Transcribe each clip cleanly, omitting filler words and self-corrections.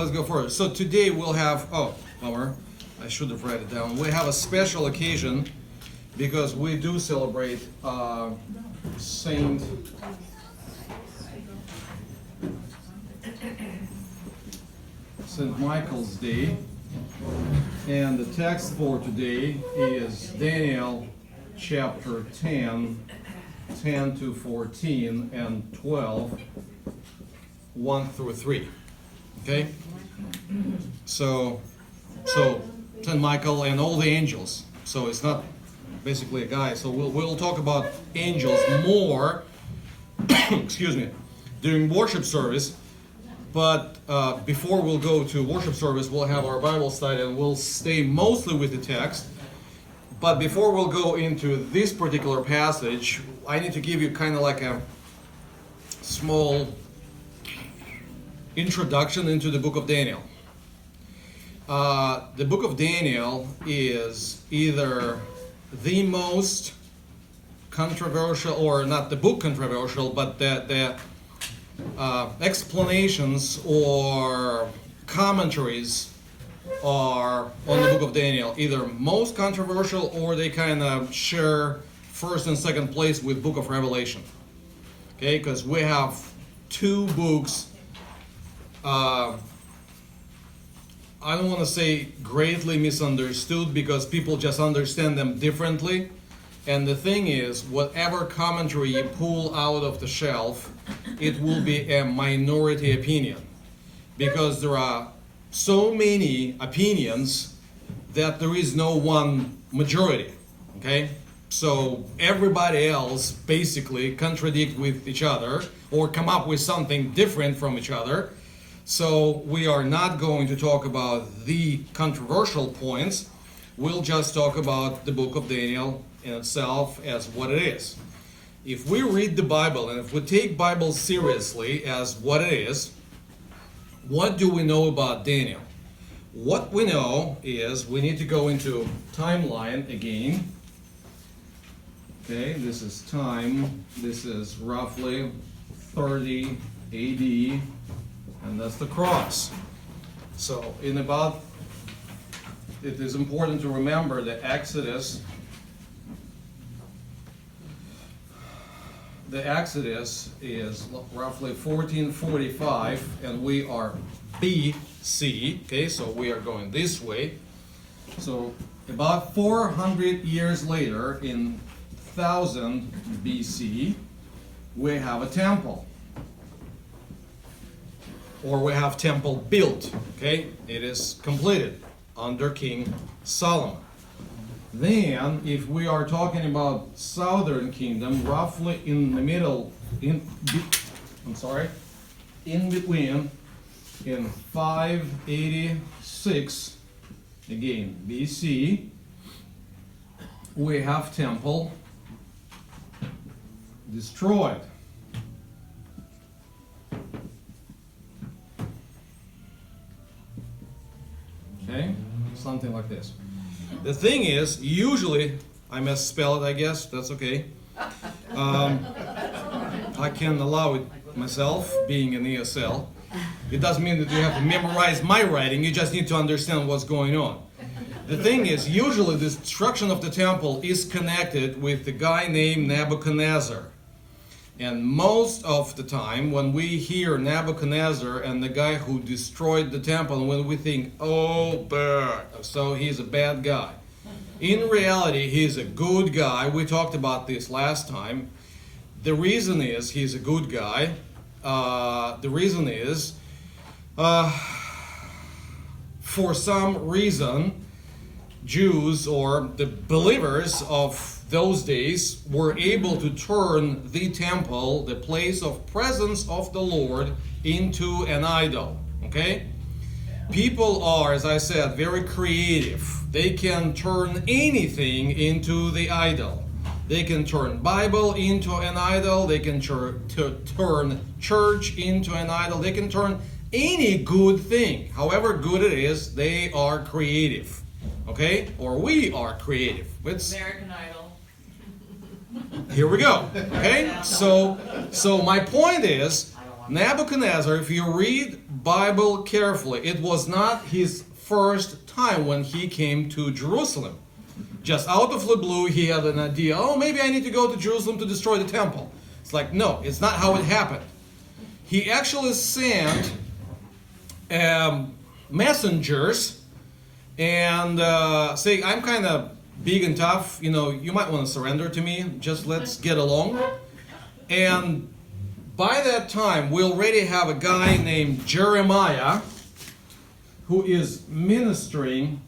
let's go forward. So today we'll have, oh, bummer, I should have written it down. We have a special occasion because we do celebrate Saint Michael's Day. And the text for today is Daniel chapter 10, 10 to 14, and 12, 1 through 3. Okay? So Saint Michael and all the angels. So it's not basically a guy. So we'll talk about angels more, excuse me, during worship service. But before we'll go to worship service, we'll have our Bible study and we'll stay mostly with the text. But before we'll go into this particular passage, I need to give you kind of like a small introduction into the book of Daniel. The book of Daniel is either the most controversial, or not the book controversial, but the explanations or commentaries are on the book of Daniel either most controversial, or they kind of share first and second place with book of Revelation. Okay, because we have two books, I don't want to say greatly misunderstood, because people just understand them differently. And the thing is, whatever commentary you pull out of the shelf, it will be a minority opinion, because there are so many opinions that there is no one majority. Okay, so everybody else basically contradict with each other or come up with something different from each other. So we are not going to talk about the controversial points. We'll just talk about the book of Daniel in itself as what it is. If we read the Bible and if we take Bible seriously as what it is, what do we know about Daniel? What we know is we need to go into timeline again. Okay, this is time. This is roughly 30 AD, and that's the cross. So it is important to remember the Exodus. The Exodus is roughly 1445, and we are BC. Okay, so we are going this way. So about 400 years later, in 1000 BC, we have a temple, or we have temple built. Okay, it is completed under King Solomon. Then, if we are talking about Southern Kingdom, roughly in the middle, in between, in 586, again, BC, we have temple destroyed. Okay, something like this. The thing is, usually, I misspell it, I guess, that's okay. I can allow it myself, being an ESL. It doesn't mean that you have to memorize my writing, you just need to understand what's going on. The thing is, usually the destruction of the temple is connected with the guy named Nebuchadnezzar. And most of the time, when we hear Nebuchadnezzar and the guy who destroyed the temple, when we think, oh, bad, so he's a bad guy. In reality, he's a good guy. We talked about this last time. The reason is he's a good guy. The reason is, for some reason, Jews or the believers of those days were able to turn the temple, the place of presence of the Lord, into an idol. Okay? People are, as I said, very creative. They can turn anything into the idol. They can turn Bible into an idol. They can turn church into an idol. They can turn any good thing. However good it is, they are creative. Okay? Or we are creative. It's American Idol. Here we go. Okay? So my point is, Nebuchadnezzar, if you read Bible carefully, it was not his first time when he came to Jerusalem. Just out of the blue, he had an idea, oh, maybe I need to go to Jerusalem to destroy the temple. It's like, no, it's not how it happened. He actually sent messengers and say, I'm kind of big and tough, you might want to surrender to me, just let's get along. And by that time, we already have a guy named Jeremiah who is ministering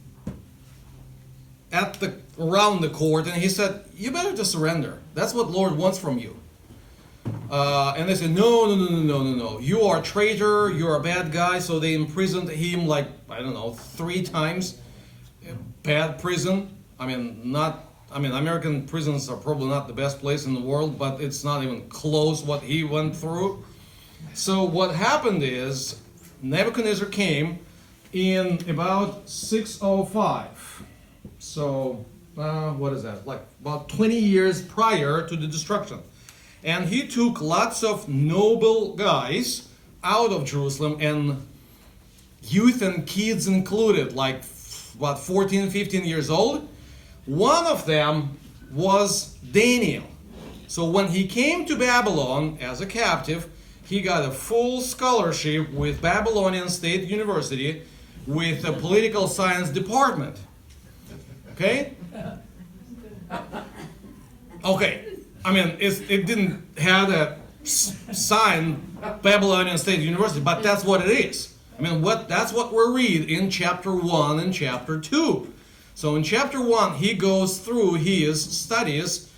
around the court, and he said, you better just surrender. That's what Lord wants from you. And they said, no, you are a traitor, you're a bad guy. So they imprisoned him 3 times. Bad prison. American prisons are probably not the best place in the world, but it's not even close what he went through. So what happened is, Nebuchadnezzar came in about 605. So, what is that? About 20 years prior to the destruction. And he took lots of noble guys out of Jerusalem, and youth and kids included, 14, 15 years old. One of them was Daniel. So when he came to Babylon as a captive, he got a full scholarship with Babylonian State University with a political science department. Okay? Okay. It didn't have a sign Babylonian State University, but that's what it is. That's what we read in chapter 1 and chapter 2. So in chapter 1, he goes through his studies,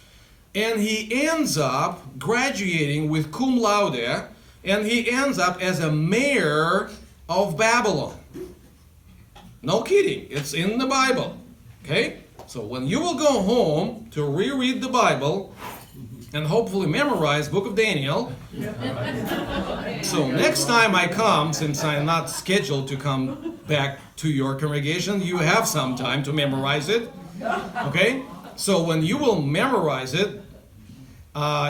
and he ends up graduating with cum laude, and he ends up as a mayor of Babylon. No kidding, it's in the Bible. Okay? So when you will go home to reread the Bible and hopefully memorize Book of Daniel, so next time I come, since I'm not scheduled to come back to your congregation, you have some time to memorize it. Okay? So when you will memorize it,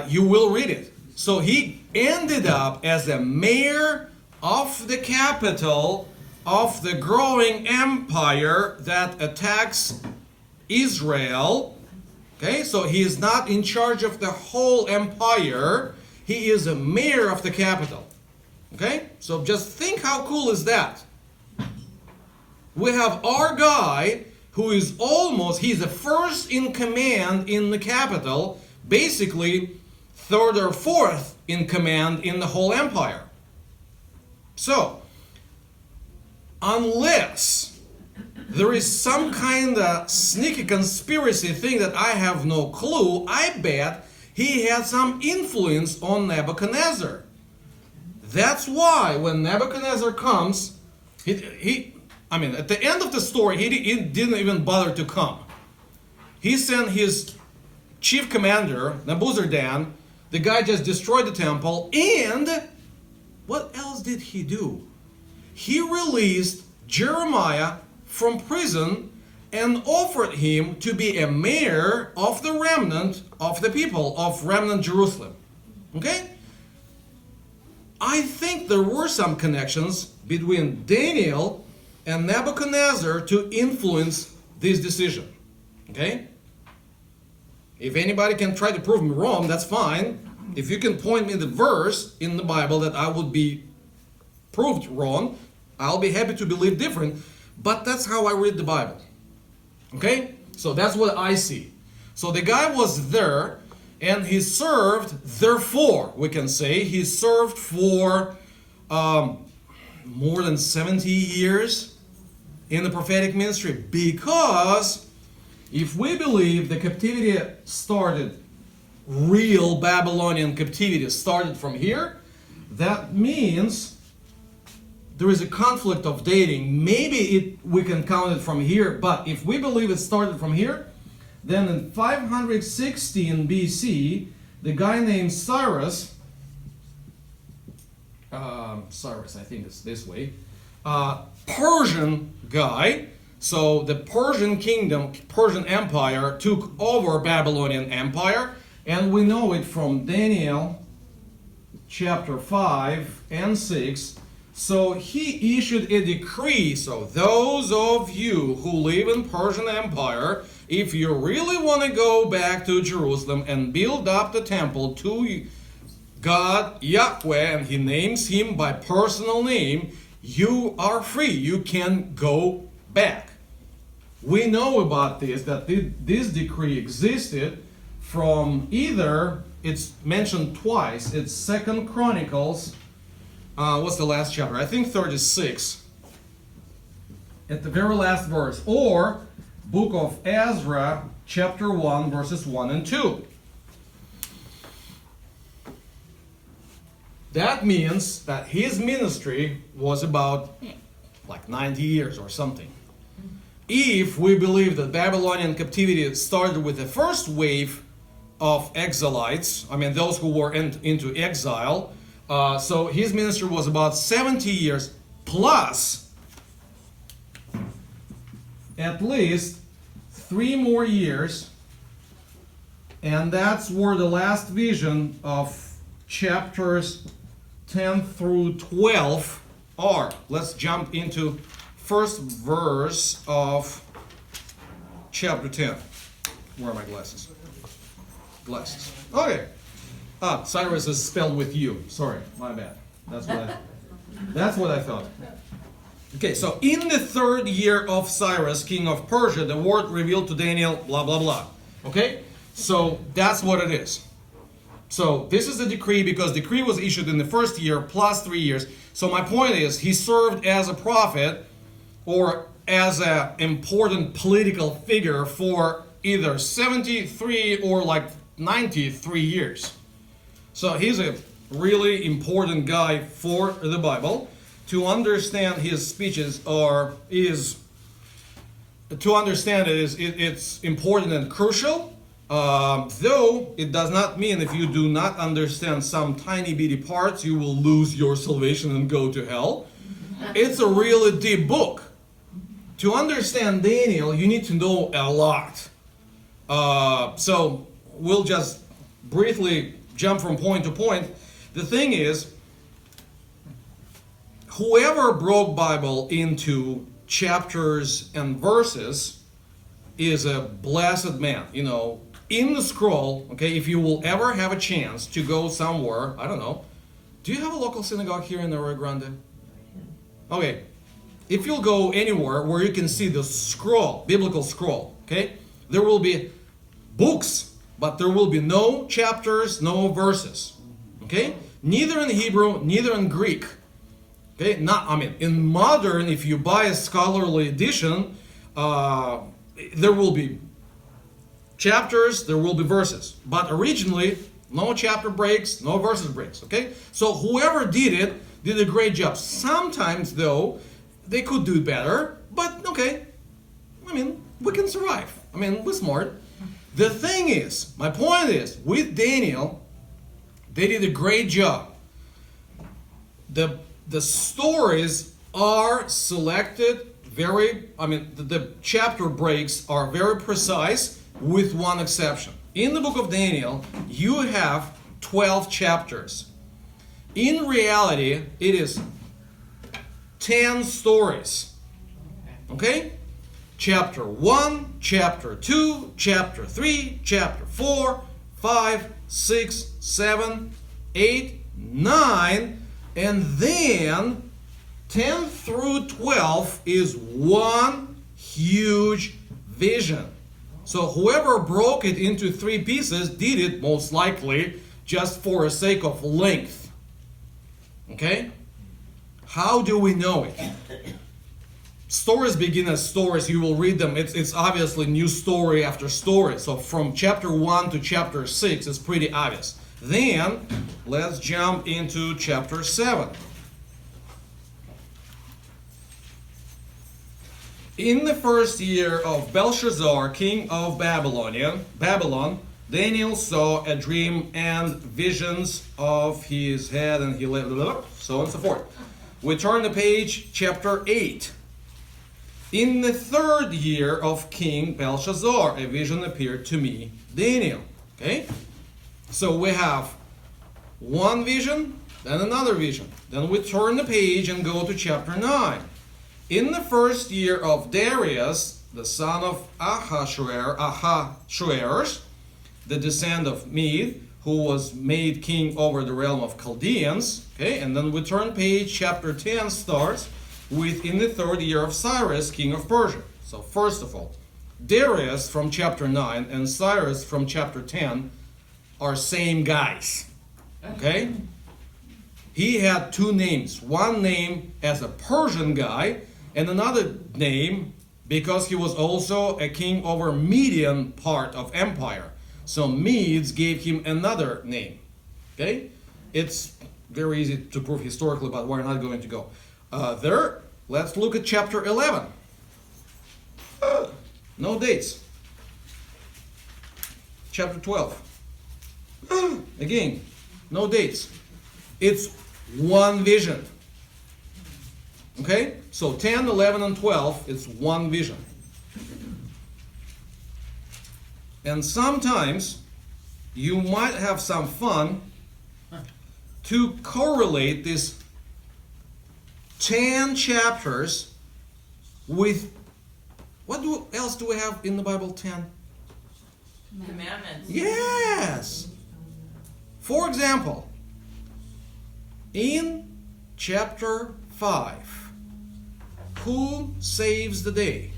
you will read it. So he ended up as a mayor of the capital of the growing empire that attacks Israel. Okay, so he is not in charge of the whole empire. He is a mayor of the capital. Okay, so just think how cool is that. We have our guy who is he's the first in command in the capital, basically third or fourth in command in the whole empire. So, unless there is some kind of sneaky conspiracy thing that I have no clue, I bet he had some influence on Nebuchadnezzar. That's why when Nebuchadnezzar comes, at the end of the story, he didn't even bother to come. He sent his chief commander, Nebuzaradan. The guy just destroyed the temple, and what else did he do? He released Jeremiah from prison and offered him to be a mayor of the remnant of the people of remnant Jerusalem. Okay? I think there were some connections between Daniel and Nebuchadnezzar to influence this decision. Okay? If anybody can try to prove me wrong, that's fine. If you can point me the verse in the Bible that I would be proved wrong, I'll be happy to believe different. But that's how I read the Bible. Okay? So that's what I see. So the guy was there, and he served, therefore, we can say, he served for more than 70 years in the prophetic ministry. Because if we believe the captivity started, real Babylonian captivity started from here, that means there is a conflict of dating. Maybe we can count it from here, but if we believe it started from here, then in 516 BC, the guy named Cyrus, I think it's this way, Persian guy, so the Persian kingdom, Persian empire took over Babylonian empire, and we know it from Daniel chapter 5 and 6. So he issued a decree. So those of you who live in Persian Empire, if you really want to go back to Jerusalem and build up the temple to God, Yahweh, and he names him by personal name, you are free. You can go back. We know about this, that this decree existed from either, it's mentioned twice, it's 2 Chronicles, what's the last chapter? I think 36, at the very last verse, or book of Ezra, chapter 1, verses 1 and 2. That means that his ministry was about like 90 years or something. If we believe that Babylonian captivity started with the first wave of exilites, I mean those who were into exile, so his ministry was about 70 years plus at least 3 more years, and that's where the last vision of chapters 10 through 12 are. Let's jump into first verse of chapter 10. Where are my glasses? Glasses. Okay. Cyrus is spelled with U. Sorry, my bad. That's what I thought. Okay, so in the 3rd year of Cyrus, king of Persia, the word revealed to Daniel, blah, blah, blah. Okay? So that's what it is. So this is the decree, because decree was issued in the 1st year plus 3 years. So my point is, he served as a prophet or as an important political figure for either 73 or like 93 years. So he's a really important guy for the Bible. To understand his speeches it's important and crucial. Though it does not mean if you do not understand some tiny bitty parts, you will lose your salvation and go to hell. It's a really deep book. To understand Daniel, you need to know a lot. So we'll just briefly jump from point to point. The thing is, whoever broke Bible into chapters and verses is a blessed man. You know, in the scroll, okay, if you will ever have a chance to go somewhere, I don't know, do you have a local synagogue here in Arroyo Grande? Okay, if you'll go anywhere where you can see the scroll, biblical scroll, okay, there will be books, but there will be no chapters, no verses, okay, neither in Hebrew, neither in Greek, okay, in modern, if you buy a scholarly edition, there will be chapters, there will be verses. But originally, no chapter breaks, no verses breaks, okay? So whoever did it did a great job. Sometimes, though, they could do better, but okay. We can survive. We're smart. The thing is, my point is, with Daniel, they did a great job. The stories are selected the chapter breaks are very precise, with one exception. In the book of Daniel, you have 12 chapters. In reality, it is 10 stories. Okay? Chapter 1, chapter 2, chapter 3, chapter 4, 5, 6, 7, 8, 9, and then 10 through 12 is one huge vision. So whoever broke it into 3 pieces did it most likely just for the sake of length. Okay? How do we know it? Stories begin as stories. You will read them. It's obviously new story after story. So from chapter 1 to chapter 6 is pretty obvious. Then let's jump into chapter 7. In the 1st year of Belshazzar, king of Babylon, Daniel saw a dream and visions of his head, and he lived, so on and so forth. We turn the page, chapter 8. In the 3rd year of King Belshazzar, a vision appeared to me, Daniel. Okay? So we have one vision, Then another vision. Then we turn the page and go to chapter 9. In the first year of Darius, the son of Ahasuerus, the descendant of Mede, who was made king over the realm of Chaldeans. Okay, and then we turn page, chapter 10 starts with in the third year of Cyrus, king of Persia. So first of all, Darius from chapter 9 and Cyrus from chapter 10 are same guys. Okay? He had two names. One name as a Persian guy, and another name because he was also a king over Median part of empire. So Medes gave him another name. Okay? It's very easy to prove historically, but we're not going to go there. Let's look at chapter 11. No dates. Chapter 12. Again, no dates. It's one vision. Okay? So 10, 11, and 12, it's one vision. And sometimes you might have some fun to correlate these 10 chapters with what else do we have in the Bible? 10 commandments. Yes. For example, in chapter 5, who saves the day?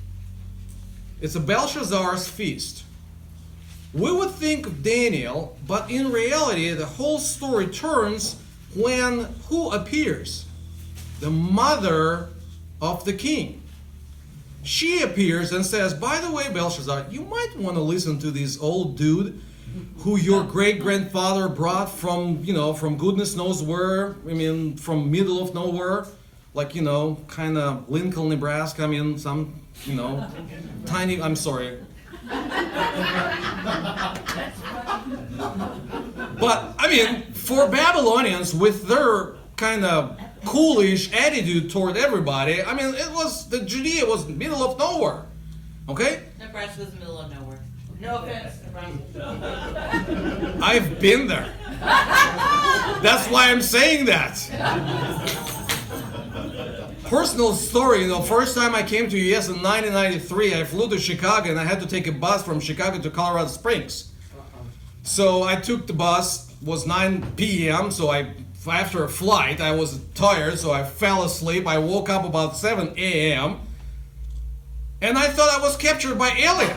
It's a Belshazzar's feast. We would think of Daniel, but in reality, the whole story turns when who appears? The mother of the king. She appears and says, by the way, Belshazzar, you might want to listen to this old dude who your great-grandfather brought from, from goodness knows where, from middle of nowhere, like, kind of Lincoln, Nebraska, some, tiny, I'm sorry. But, for Babylonians, with their kind of coolish attitude toward everybody, the Judea was middle of nowhere. Okay? Nebraska was the middle of nowhere. No offense, Nebraska. I've been there. That's why I'm saying that. Personal story, first time I came to US in 1993, I flew to Chicago and I had to take a bus from Chicago to Colorado Springs. So I took the bus, it was 9 p.m., so after a flight, I was tired, so I fell asleep. I woke up about 7 a.m., and I thought I was captured by aliens.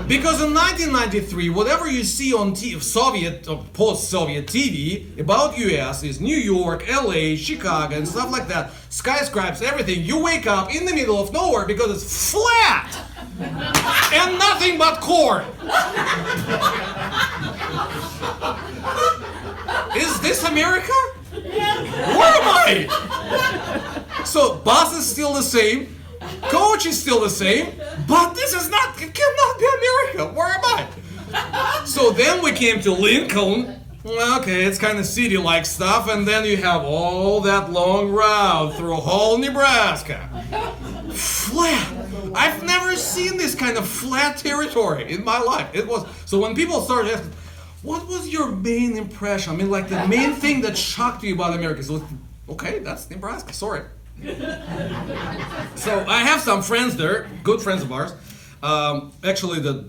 Because in 1993, whatever you see on Soviet or post-Soviet TV about US is New York, LA, Chicago, and stuff like that. Skyscrapers, everything. You wake up in the middle of nowhere because it's flat and nothing but corn. Is this America? Where am I? So bus is still the same, coach is still the same, but it cannot be America. Where am I? So then we came to Lincoln. Okay, it's kind of city-like stuff, and then you have all that long route through whole Nebraska. Flat. I've never seen this kind of flat territory in my life. So when people started asking, what was your main impression? The main thing that shocked you about America. So, okay, that's Nebraska, sorry. So I have some friends there, good friends of ours. Actually, the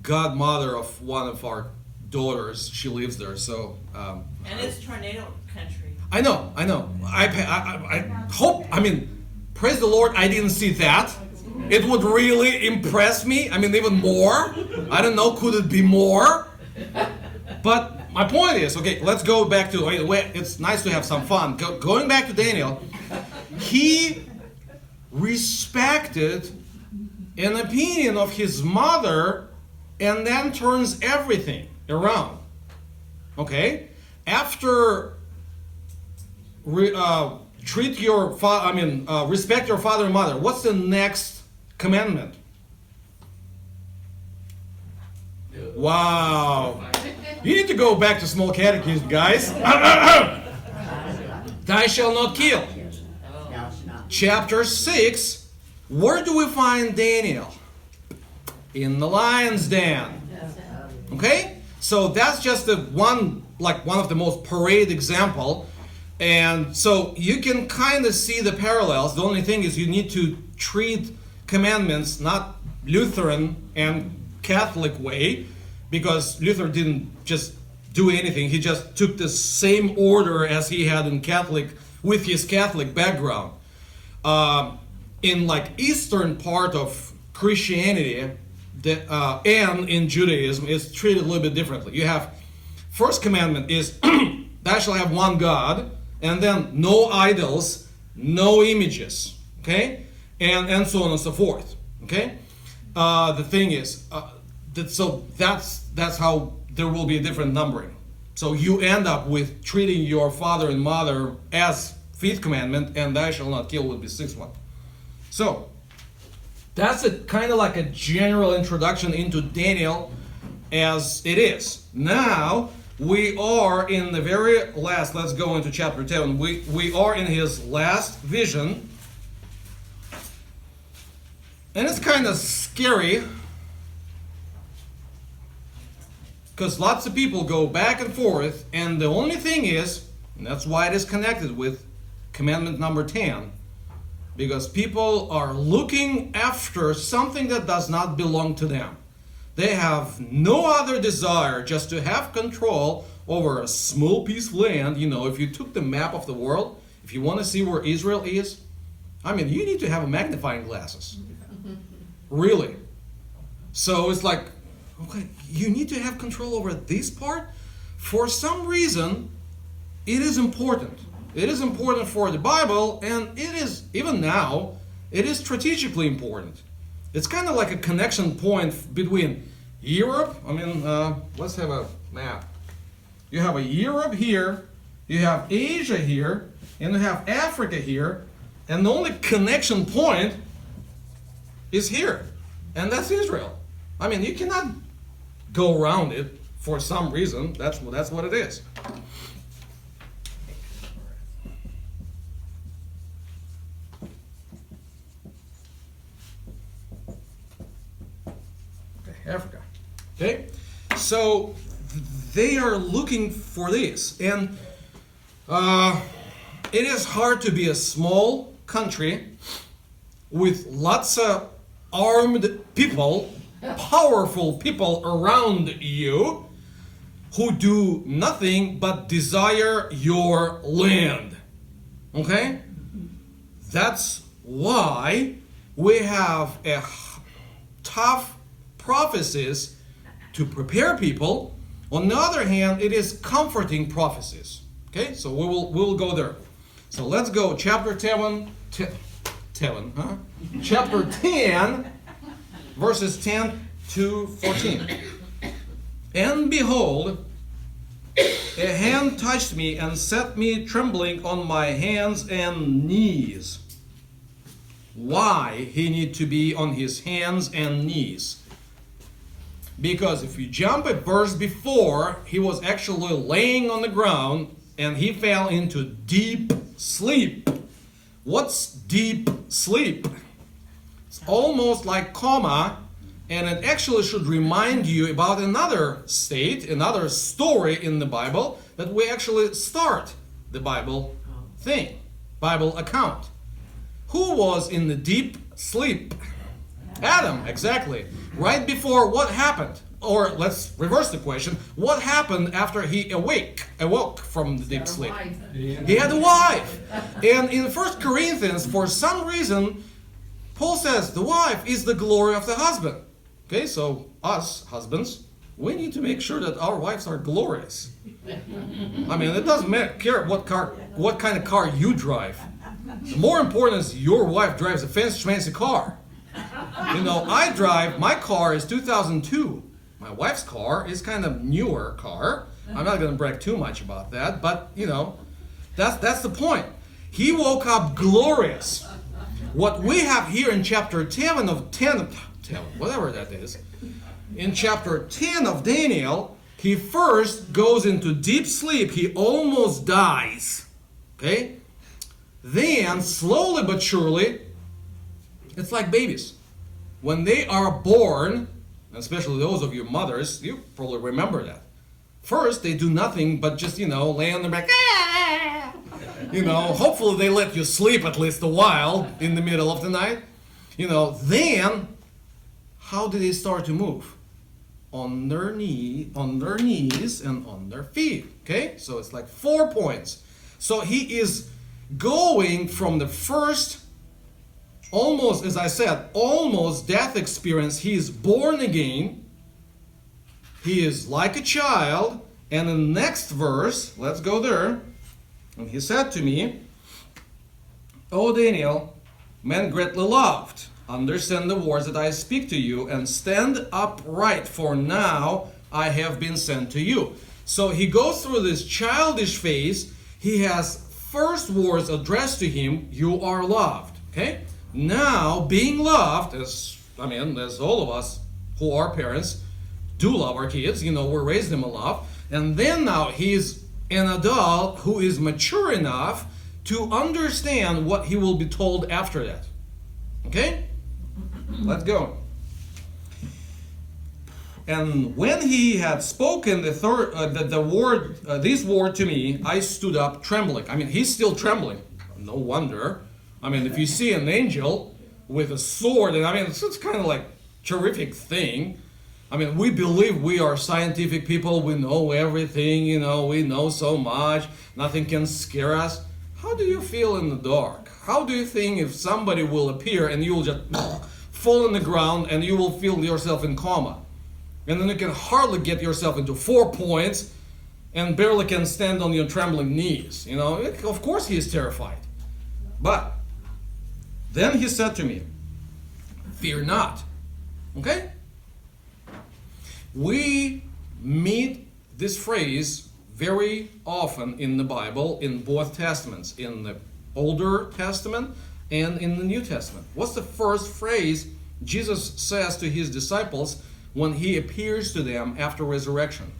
godmother of one of our daughters, she lives there. So. And it's tornado country. I know. I hope. Praise the Lord, I didn't see that. It would really impress me. Even more. I don't know, could it be more? But my point is, okay, let's go back to, it's nice to have some fun. Going back to Daniel, he respected an opinion of his mother and then turns everything around. Okay? After respect your father and mother, what's the next commandment? Wow. You need to go back to small catechism, guys. Thou shalt not kill. Chapter 6, where do we find Daniel? In the lion's den. Okay? So that's just the one like one of the most parade example. And so you can kind of see the parallels. The only thing is you need to treat commandments not Lutheran and Catholic way, because Luther didn't just do anything. He just took the same order as he had in Catholic with his Catholic background. In like eastern part of Christianity and in Judaism, it's treated a little bit differently. You have first commandment is thou shalt have one God, and then no idols, no images, okay, and so on and so forth, okay. The thing is, so that's how there will be a different numbering. So you end up with treating your father and mother as fifth commandment, and thou shalt not kill would be sixth one. So that's a kind of like a general introduction into Daniel as it is. Now we are in the very last, let's go into chapter 10. We are in his last vision. And it's kind of scary because lots of people go back and forth, and the only thing is, and that's why it is connected with commandment number 10, because people are looking after something that does not belong to them. They have no other desire just to have control over a small piece of land. You know, if you took the map of the world, if you want to see where Israel is, I mean, you need to have a magnifying glasses. Really. So it's like, okay, you need to have control over this part? For some reason, it is important. It is important for the Bible, and it is, even now, it is strategically important. It's kind of like a connection point between Europe, let's have a map. You have a Europe here, you have Asia here, and you have Africa here, and the only connection point is here, and that's Israel. I mean, you cannot go around it for some reason. That's what it is. Okay, Africa. Okay, so they are looking for this, and it is hard to be a small country with lots of armed people, powerful people around you who do nothing but desire your land. Okay? That's why we have a tough prophecies to prepare people. On the other hand, it is comforting prophecies. Okay? So we'll go there. So let's go chapter 10, chapter 10, verses 10 to 14. And behold, a hand touched me and set me trembling on my hands and knees. Why he need to be on his hands and knees? Because if you jump a verse before, he was actually laying on the ground and he fell into deep sleep. What's deep sleep? It's almost like coma, and it actually should remind you about another state, another story in the Bible that we actually start the Bible Bible account. Who was in the deep sleep? Adam, exactly. Right before what happened? Or let's reverse the question. What happened after he awoke from the deep sleep? He had a wife. And in 1 Corinthians, for some reason, Paul says the wife is the glory of the husband. Okay, so us husbands, we need to make sure that our wives are glorious. I mean, it doesn't care what kind of car you drive. The more important is your wife drives a fancy car. You know, my car is 2002. My wife's car is kind of newer car. I'm not going to brag too much about that, but you know, that's the point. He woke up glorious. What we have here in chapter 10, whatever that is, in chapter 10 of Daniel, he first goes into deep sleep. He almost dies. Okay? Then, slowly but surely, it's like babies. When they are born, especially those of you mothers, you probably remember that. First, they do nothing but just, lay on their back. "Ah!" Hopefully they let you sleep at least a while in the middle of the night. Then, how do they start to move? On their knees and on their feet. Okay? So it's like 4 points. So he is going from the first, almost, as I said, almost death experience. He is born again. He is like a child. And in the next verse, let's go there. And he said to me, "O Daniel, man greatly loved, understand the words that I speak to you, and stand upright, for now I have been sent to you." So he goes through this childish phase. He has first words addressed to him, "You are loved." Okay? Now, being loved, as all of us who are parents do love our kids, we're raising them in love. And then now he's an adult who is mature enough to understand what he will be told after that. Okay? Let's go. "And when he had spoken this word to me, I stood up trembling." He's still trembling. No wonder. If you see an angel with a sword, and it's kind of like terrific thing. We believe we are scientific people. We know everything. We know so much. Nothing can scare us. How do you feel in the dark? How do you think if somebody will appear and you will just fall on the ground and you will feel yourself in coma? And then you can hardly get yourself into 4 points and barely can stand on your trembling knees. Of course he is terrified. But then he said to me, "Fear not." Okay? We meet this phrase very often in the Bible, in both Testaments, in the Older Testament and in the New Testament. What's the first phrase Jesus says to his disciples when he appears to them after resurrection?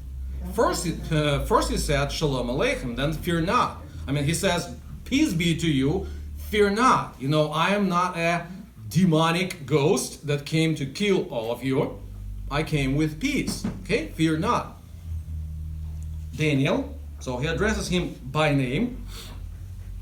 First he said, "Shalom Aleichem," then "Fear not." He says, "Peace be to you, fear not." I am not a demonic ghost that came to kill all of you. I came with peace. Okay? Fear not. Daniel, so he addresses him by name.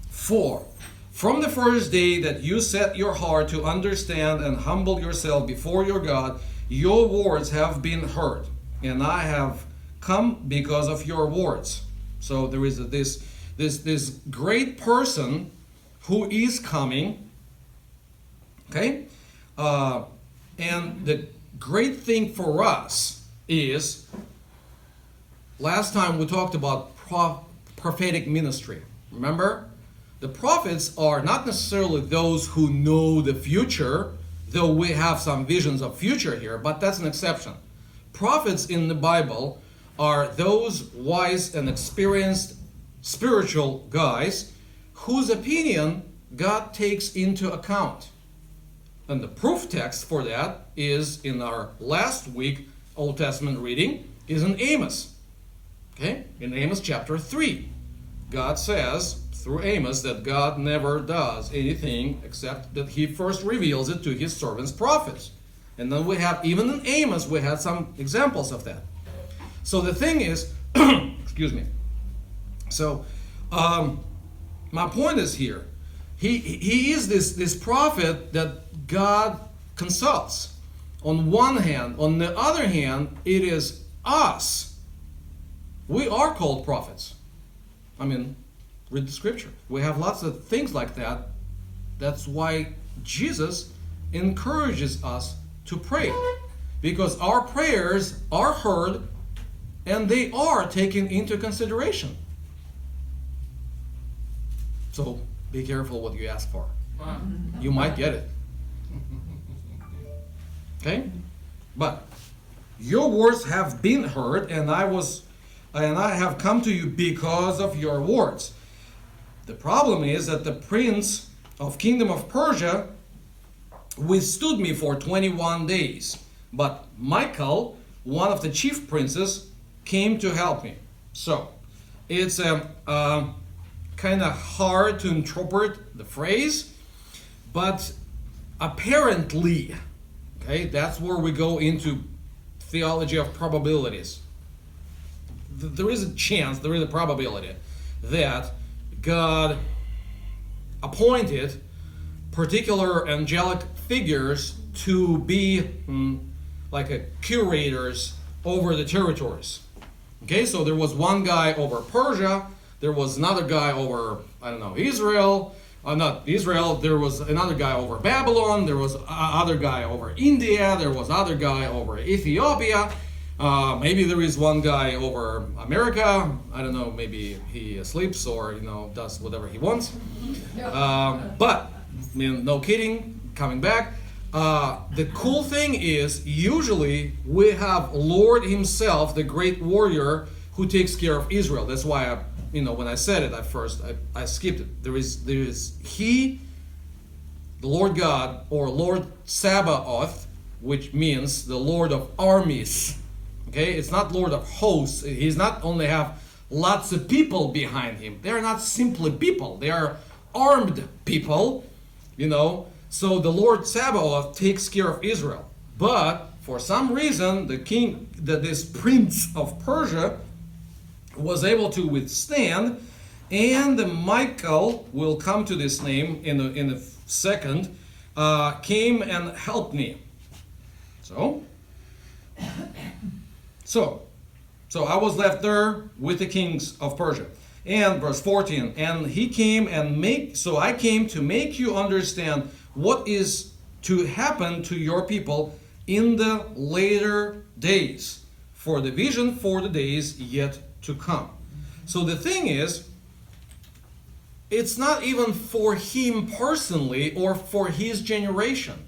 "For from the first day that you set your heart to understand and humble yourself before your God, your words have been heard, and I have come because of your words." So there is this great person who is coming. Okay? And the great thing for us is, last time we talked about prophetic ministry. Remember? The prophets are not necessarily those who know the future, though we have some visions of future here, but that's an exception. Prophets in the Bible are those wise and experienced spiritual guys whose opinion God takes into account. And the proof text for that is in our last week Old Testament reading, is in Amos. Okay? In Amos chapter 3. God says through Amos that God never does anything except that he first reveals it to his servants prophets. And then we have, even in Amos, we had some examples of that. So the thing is, excuse me. So my point is here, he is this prophet that God consults. On one hand, on the other hand, it is us. We are called prophets. I mean, read the scripture. We have lots of things like that. That's why Jesus encourages us to pray. Because our prayers are heard and they are taken into consideration. So be careful what you ask for. You might get it. Okay? But your words have been heard, and I have come to you because of your words. The problem is that the prince of kingdom of Persia withstood me for 21 days. But Michael, one of the chief princes, came to help me. So, it's kind of hard to interpret the phrase, but apparently, okay, that's where we go into theology of probabilities. there is a chance, there is a probability that God appointed particular angelic figures to be like a curators over the territories. Okay, so there was one guy over Persia, there was another guy over, I don't know, Israel, not Israel, there was another guy over Babylon, there was other guy over India, there was other guy over Ethiopia, maybe there is one guy over America, I don't know, maybe he sleeps or, does whatever he wants. But, no kidding, coming back, the cool thing is, usually we have Lord himself, the great warrior, who takes care of Israel. That's why when I said it at first, I skipped it. There is he, the Lord God, or Lord Sabaoth, which means the Lord of armies. Okay, it's not Lord of hosts. He's not only have lots of people behind him. They are not simply people. They are armed people, So the Lord Sabaoth takes care of Israel. But for some reason, this prince of Persia was able to withstand, and Michael, will come to this name in a second, came and helped me. So I was left there with the kings of Persia. And verse 14, and he came so I came to make you understand what is to happen to your people in the later days, for the vision for the days yet to come. So the thing is, it's not even for him personally or for his generation.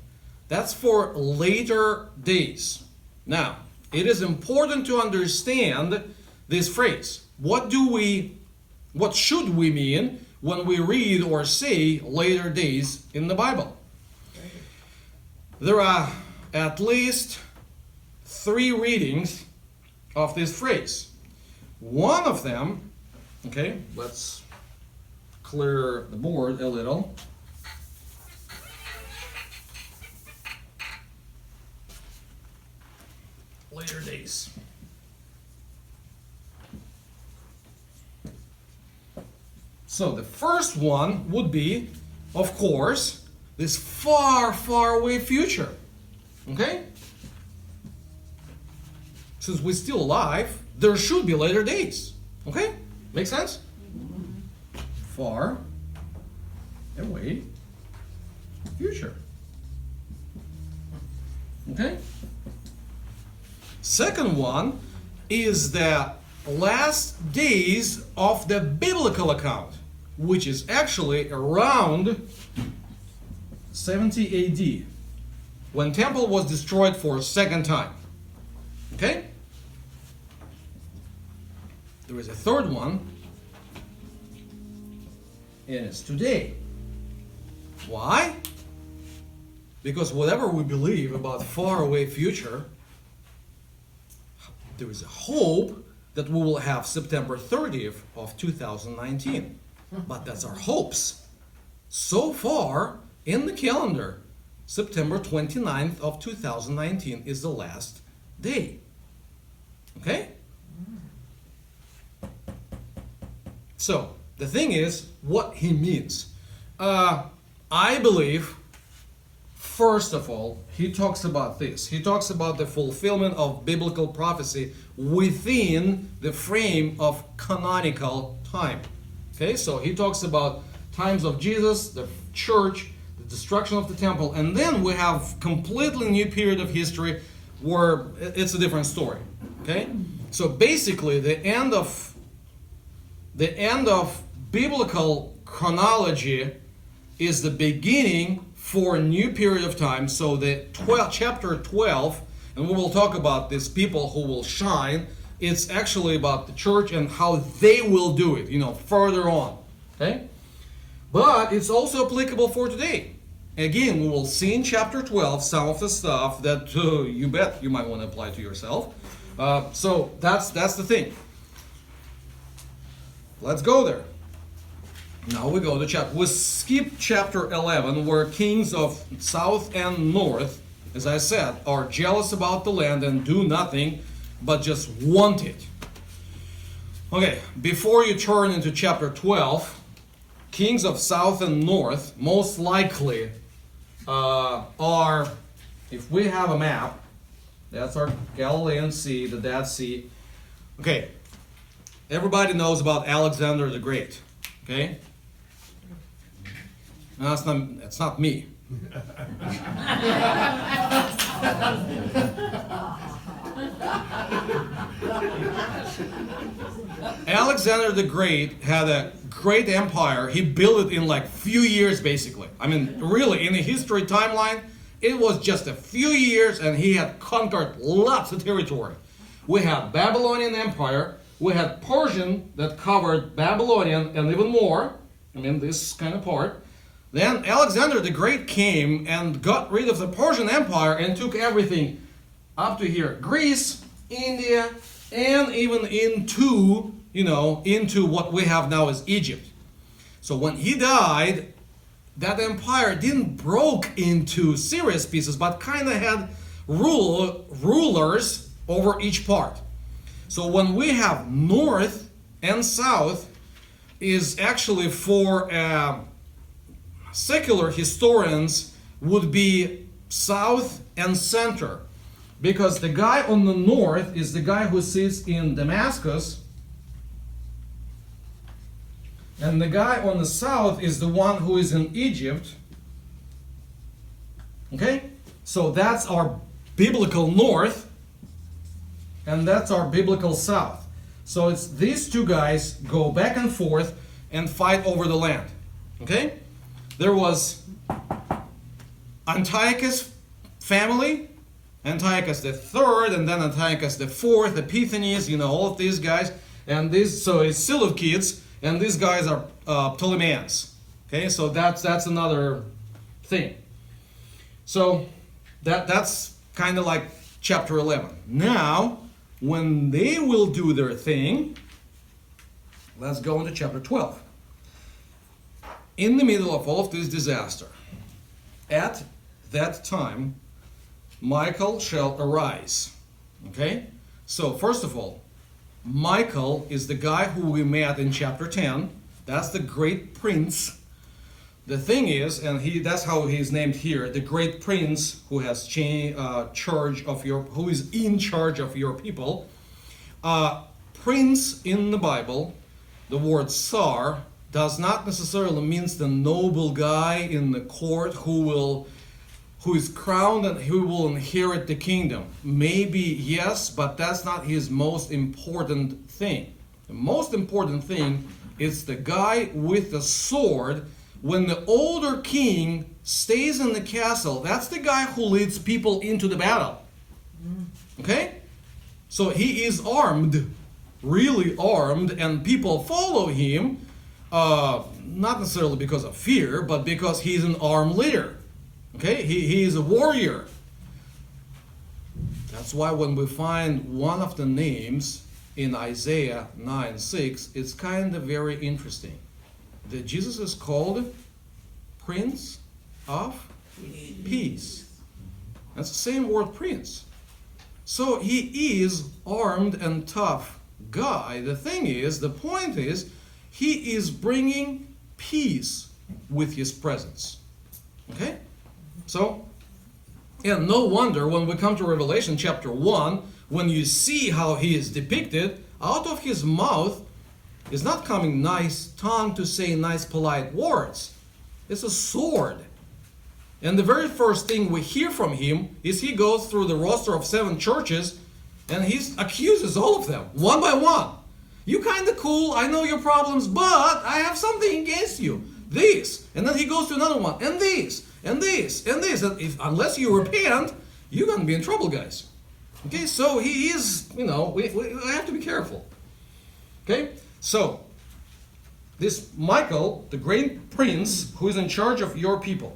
That's for later days. Now, it is important to understand this phrase. What should we mean when we read or say later days in the Bible? There are at least 3 readings of this phrase. One of them, okay, let's clear the board a little. Later days. So the first one would be, of course, this far, far away future. Okay? Since we're still alive, there should be later days. Okay? Make sense? Far away future. Okay? Second one is the last days of the biblical account, which is actually around 70 AD, when temple was destroyed for a second time. Okay? There is a third one, and it's today. Why? Because whatever we believe about far away future, there is a hope that we will have September 30th of 2019. But that's our hopes. So far, in the calendar, September 29th of 2019 is the last day. Okay? So, the thing is, what he means. I believe, first of all, he talks about this. He talks about the fulfillment of biblical prophecy within the frame of canonical time. Okay, so he talks about times of Jesus, the church, the destruction of the temple, and then we have completely new period of history where it's a different story. Okay, so basically the end of biblical chronology is the beginning for a new period of time. So the chapter 12, and we will talk about these people who will shine. It's actually about the church and how they will do it, further on. Okay? But it's also applicable for today. Again, we will see in chapter 12 some of the stuff that you bet you might want to apply to yourself. So that's the thing. Let's go there. Now we go to we skip chapter 11, where kings of south and north, as I said, are jealous about the land and do nothing but just want it. Okay, before you turn into chapter 12, kings of south and north most likely are, if we have a map, that's our Galilean Sea, the Dead Sea. Okay, everybody knows about Alexander the Great, okay? No, it's not me. Alexander the Great had a great empire. He built it in like few years, basically. I mean, really, in the history timeline, it was just a few years and he had conquered lots of territory. We had Babylonian Empire, we had Persian that covered Babylonian and even more. I mean, this kind of part. Then Alexander the Great came and got rid of the Persian Empire and took everything up to here. Greece, India, and even into, into what we have now as Egypt. So when he died, that empire didn't broke into serious pieces, but kind of had rulers over each part. So when we have north and south is actually for secular historians would be south and center, because the guy on the north is the guy who sits in Damascus, and the guy on the south is the one who is in Egypt. Okay, so that's our biblical north and that's our biblical south. So it's these two guys go back and forth and fight over the land. Okay, there was Antiochus family, Antiochus the third, and then Antiochus the fourth, Epiphanes, all of these guys, and this, so it's Seleucids, and these guys are Ptolemies. Okay, so that's another thing. So that's kind of like chapter 11. Now, when they will do their thing, let's go into chapter 12. In the middle of all of this disaster, at that time, Michael shall arise. Okay? So, first of all, Michael is the guy who we met in chapter 10. That's the great prince. The thing is, and that's how he's named here, the great prince who has who is in charge of your people. Prince in the Bible, the word Tsar, does not necessarily mean the noble guy in the court who is crowned and who will inherit the kingdom. Maybe yes, but that's not his most important thing. The most important thing is the guy with the sword. When the older king stays in the castle, that's the guy who leads people into the battle. Okay? So he is armed, really armed, and people follow him, not necessarily because of fear, but because he's an armed leader. Okay? He is a warrior. That's why when we find one of the names in Isaiah 9:6, it's kind of very interesting. That Jesus is called Prince of Peace. That's the same word, prince. So he is armed and tough guy. The thing is, the point is, he is bringing peace with his presence. Okay? So, and no wonder when we come to Revelation chapter 1, when you see how he is depicted, out of his mouth is not coming nice tongue to say nice polite words. It's a sword. And the very first thing we hear from him is he goes through the roster of 7 churches and he accuses all of them, one by one. You kind of cool, I know your problems, but I have something against you. This. And then he goes to another one, and this, and this, and this. And unless you repent, you're going to be in trouble, guys. Okay, so he is, we have to be careful. Okay? So, this Michael, the great prince, who is in charge of your people.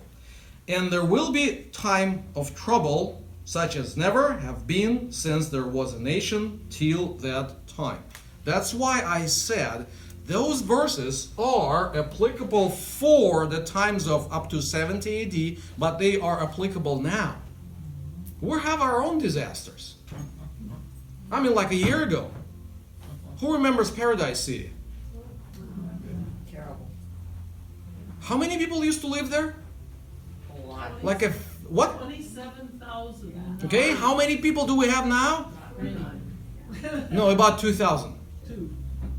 And there will be time of trouble, such as never have been since there was a nation till that time. That's why I said those verses are applicable for the times of up to 70 AD, but they are applicable now. We have our own disasters. I mean, like a year ago. Who remembers Paradise City? Terrible. How many people used to live there? A lot. Like a what? 27,000. Okay, how many people do we have now? No, about 2,000. Two.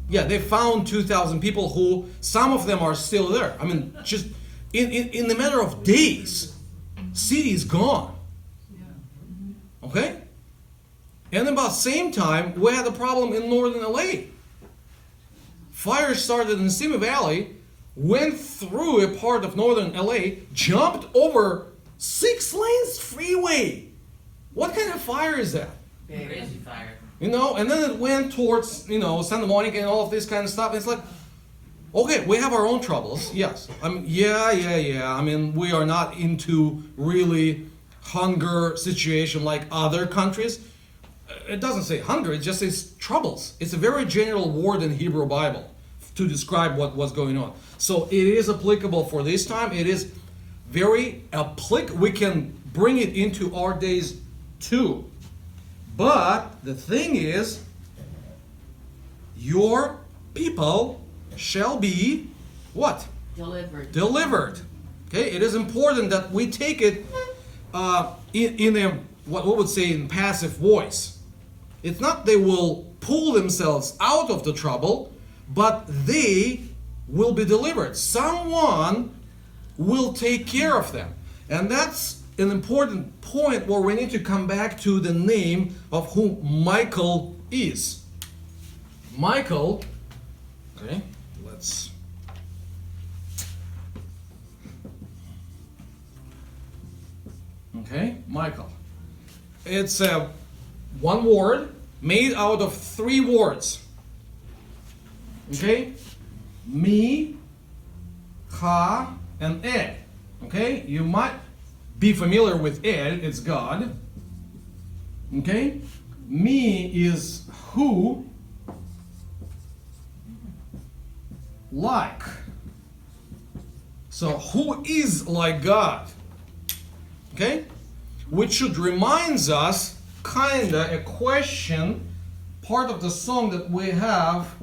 Yeah, they found 2,000 people who, some of them are still there. I mean, just in the matter of days, city is gone. Okay? And about same time, we had a problem in northern LA. Fire started in Simi Valley, went through a part of northern LA, jumped over 6 lanes freeway. What kind of fire is that? Crazy fire. You know, and then it went towards, Santa Monica and all of this kind of stuff. It's like, okay, we have our own troubles, yes. I mean, yeah. I mean, we are not into really hunger situation like other countries. It doesn't say hunger, it just says troubles. It's a very general word in Hebrew Bible to describe what was going on. So it is applicable for this time. It is very applicable. We can bring it into our days too. But the thing is, your people shall be what? Delivered. Delivered. Okay, it is important that we take it in a what we would say in passive voice. It's not they will pull themselves out of the trouble, but they will be delivered. Someone will take care of them, and that's an important point where we need to come back to the name of who Michael is. Michael, okay, let's. Okay, Michael. It's one word made out of 3 words. Okay? Me, Ha, and Ed. Okay? You might be familiar with Ed, it's God. Okay? Me is who, like. So who is like God? Okay? Which should reminds us kinda a question, part of the song that we have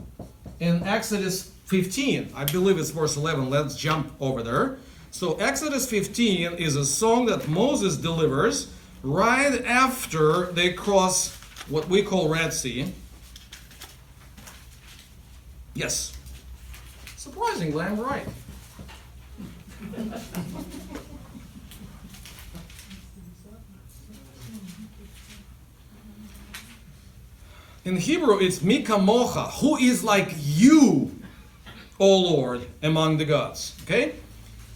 in Exodus 15. I believe it's verse 11. Let's jump over there. So Exodus 15 is a song that Moses delivers right after they cross what we call Red Sea. Yes. Surprisingly, I'm right. In Hebrew, it's Mi Kamocha, who is like you, O Lord, among the gods. Okay?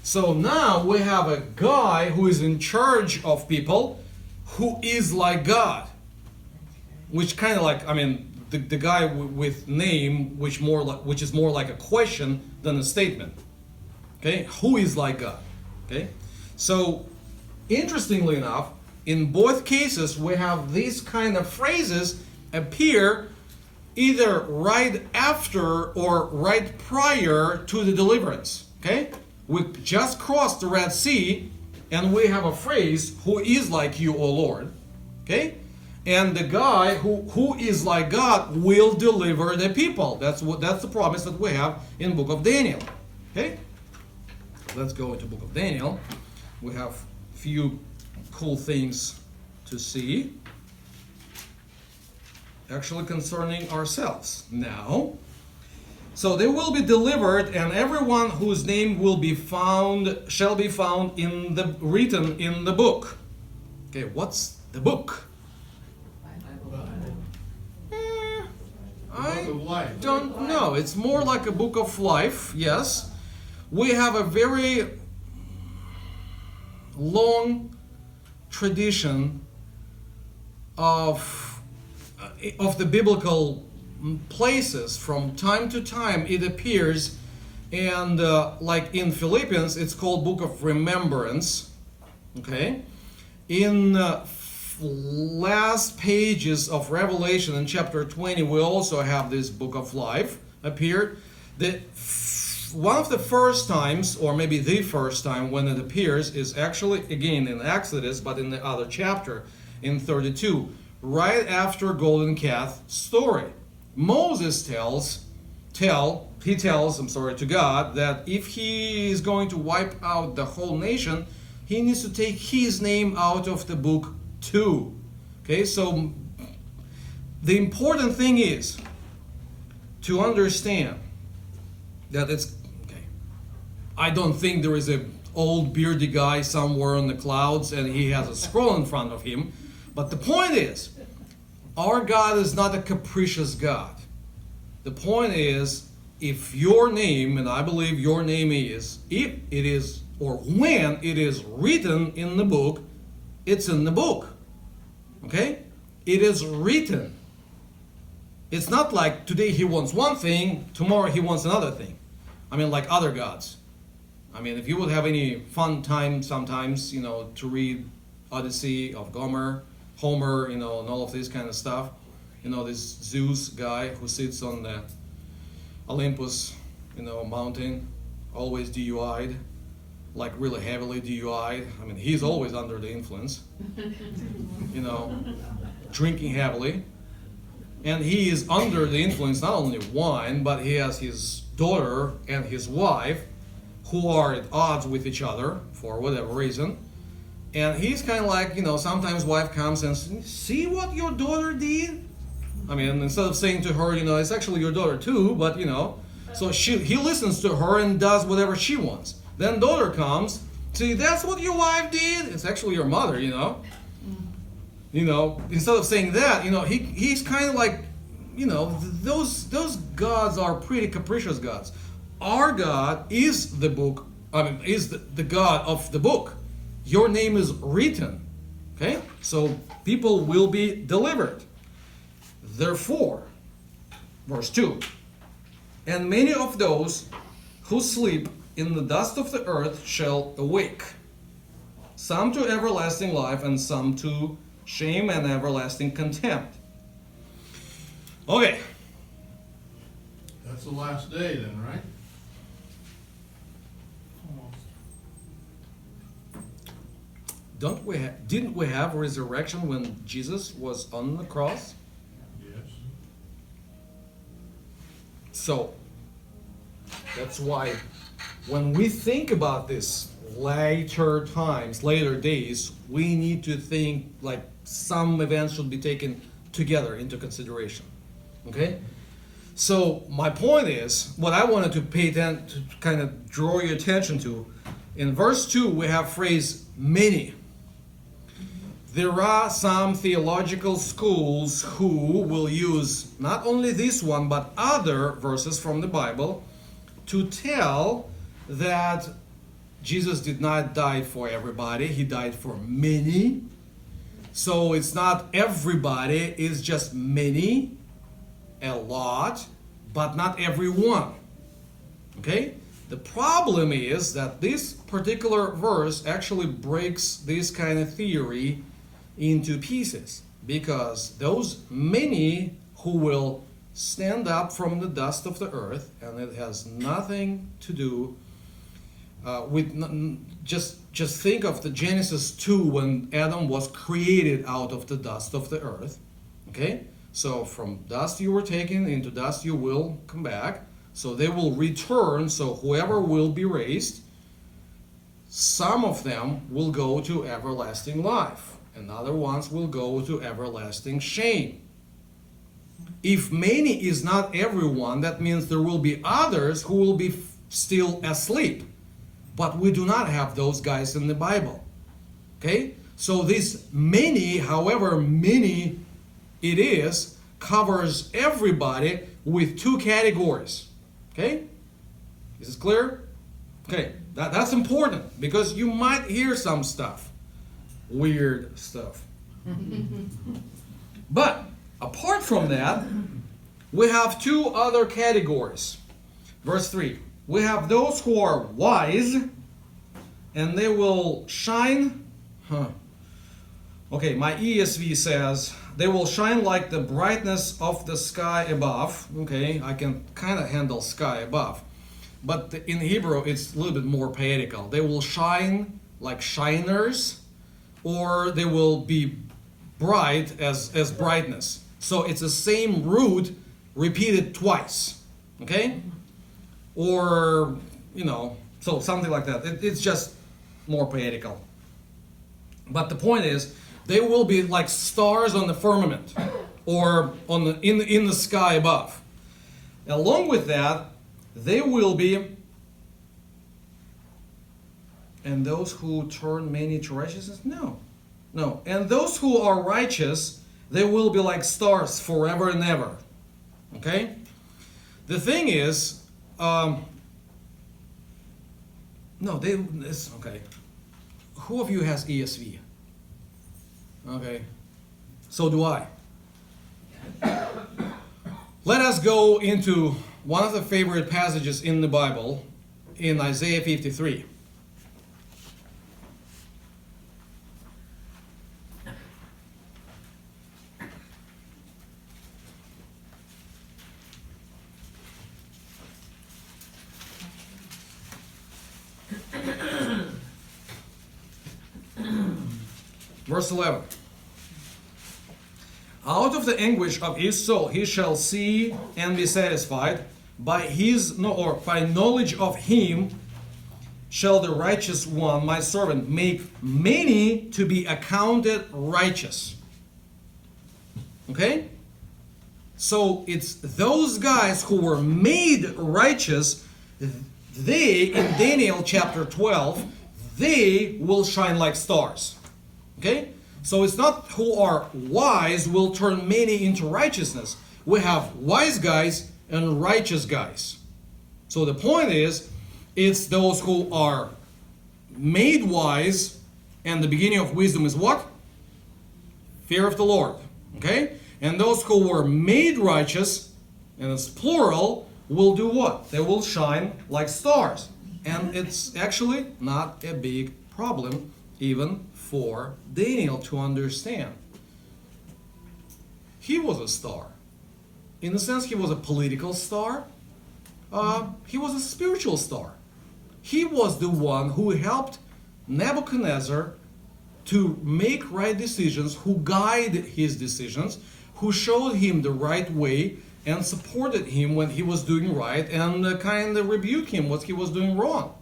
So now we have a guy who is in charge of people who is like God. Which kind of like, I mean, the guy with name, which is more like a question than a statement. Okay? Who is like God? Okay? So, interestingly enough, in both cases, we have these kind of phrases appear either right after or right prior to the deliverance. Okay? We just crossed the Red Sea and we have a phrase, who is like you, O Lord. Okay? And the guy who is like God will deliver the people. That's the promise that we have in book of Daniel. Okay? Let's go into book of Daniel. We have few cool things to see. Actually concerning ourselves now. So they will be delivered, and everyone whose name will be found shall be found written in the book. Okay, what's the book? I don't know. It's more like a book of life, yes. We have a very long tradition of the biblical places. From time to time it appears, and like in Philippians it's called Book of Remembrance. Okay, in last pages of Revelation in chapter 20 we also have this Book of Life appeared. One of the first times, or maybe the first time when it appears, is actually again in Exodus, but in the other chapter in 32, right after Golden Calf story, Moses tells to God that if he is going to wipe out the whole nation, he needs to take his name out of the book too. Okay, so the important thing is to understand that it's okay. I don't think there is a old beardy guy somewhere in the clouds and he has a scroll in front of him. But the point is, our God is not a capricious God. The point is, if your name, and I believe your name is, if it is, or when it is written in the book, it's in the book. Okay? It is written. It's not like today he wants one thing, tomorrow he wants another thing. I mean, like other gods. I mean, if you would have any fun time sometimes, to read Odyssey of Homer, and all of this kind of stuff. This Zeus guy who sits on the Olympus, mountain, always DUI'd, like really heavily DUI'd. I mean, he's always under the influence, drinking heavily. And he is under the influence not only wine, but he has his daughter and his wife who are at odds with each other for whatever reason. And he's kind of like, sometimes wife comes and says, see what your daughter did? I mean, instead of saying to her, it's actually your daughter too, but so he listens to her and does whatever she wants. Then daughter comes, see, that's what your wife did? It's actually your mother, instead of saying that, he's kind of like, those gods are pretty capricious gods. Our God is the book, is the God of the book. Your name is written. Okay? So people will be delivered. Therefore, verse 2, and many of those who sleep in the dust of the earth shall awake, some to everlasting life and some to shame and everlasting contempt. Okay. That's the last day then, right? Didn't we have resurrection when Jesus was on the cross? Yes. So that's why when we think about this later times, later days, we need to think like some events should be taken together into consideration. Okay? So my point is, what I wanted to pay attention to, kind of draw your attention to, in verse 2 we have phrase many. There are some theological schools who will use not only this one but other verses from the Bible to tell that Jesus did not die for everybody, he died for many. So it's not everybody, it's just many, a lot, but not everyone. Okay? The problem is that this particular verse actually breaks this kind of theory into pieces, because those many who will stand up from the dust of the earth, and it has nothing to do with just think of the Genesis 2 when Adam was created out of the dust of the earth. Okay, so from dust you were taken, into dust you will come back. So they will return. So whoever will be raised, some of them will go to everlasting life, and other ones will go to everlasting shame. If many is not everyone, that means there will be others who will be still asleep. But we do not have those guys in the Bible. Okay? So this many, however many it is, covers everybody with two categories. Okay? Is this clear? Okay, that's important, because you might hear some stuff. Weird stuff. But apart from that, we have two other categories. Verse 3. We have those who are wise, and they will shine. Okay, my ESV says, they will shine like the brightness of the sky above. Okay, I can kind of handle sky above. But in Hebrew, it's a little bit more poetical. They will shine like shiners, or they will be bright as brightness. So it's the same root repeated twice, okay? Or, so something like that. It's just more poetical. But the point is, they will be like stars on the firmament, or in the sky above. Along with that, they will be, and those who turn many to righteousness? No. And those who are righteous, they will be like stars forever and ever. Okay? The thing is, okay. Who of you has ESV? Okay. So do I. Let us go into one of the favorite passages in the Bible, in Isaiah 53. Verse 11. Out of the anguish of his soul he shall see and be satisfied. By knowledge of him shall the righteous one, my servant, make many to be accounted righteous. Okay? So it's those guys who were made righteous, they, in Daniel chapter 12, they will shine like stars. Okay? So it's not who are wise will turn many into righteousness. We have wise guys and righteous guys. So the point is, it's those who are made wise, and the beginning of wisdom is what? Fear of the Lord. Okay? And those who were made righteous, and it's plural, will do what? They will shine like stars. And it's actually not a big problem, even for Daniel to understand. He was a star. In a sense, he was a political star. He was a spiritual star. He was the one who helped Nebuchadnezzar to make right decisions, who guided his decisions, who showed him the right way and supported him when he was doing right, and kind of rebuked him what he was doing wrong.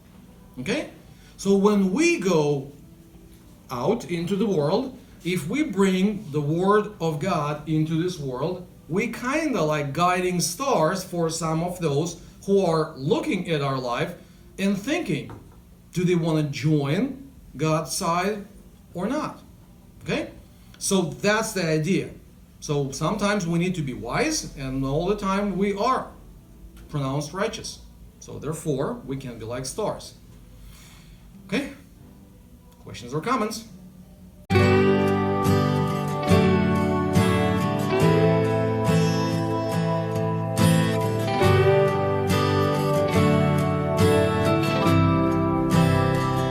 Okay? So when we go out into the world, if we bring the word of God into this world, we kind of like guiding stars for some of those who are looking at our life and thinking, do they want to join God's side or not? Okay? So that's the idea. So sometimes we need to be wise, and all the time we are pronounced righteous. So therefore, we can be like stars. Okay? Questions or comments?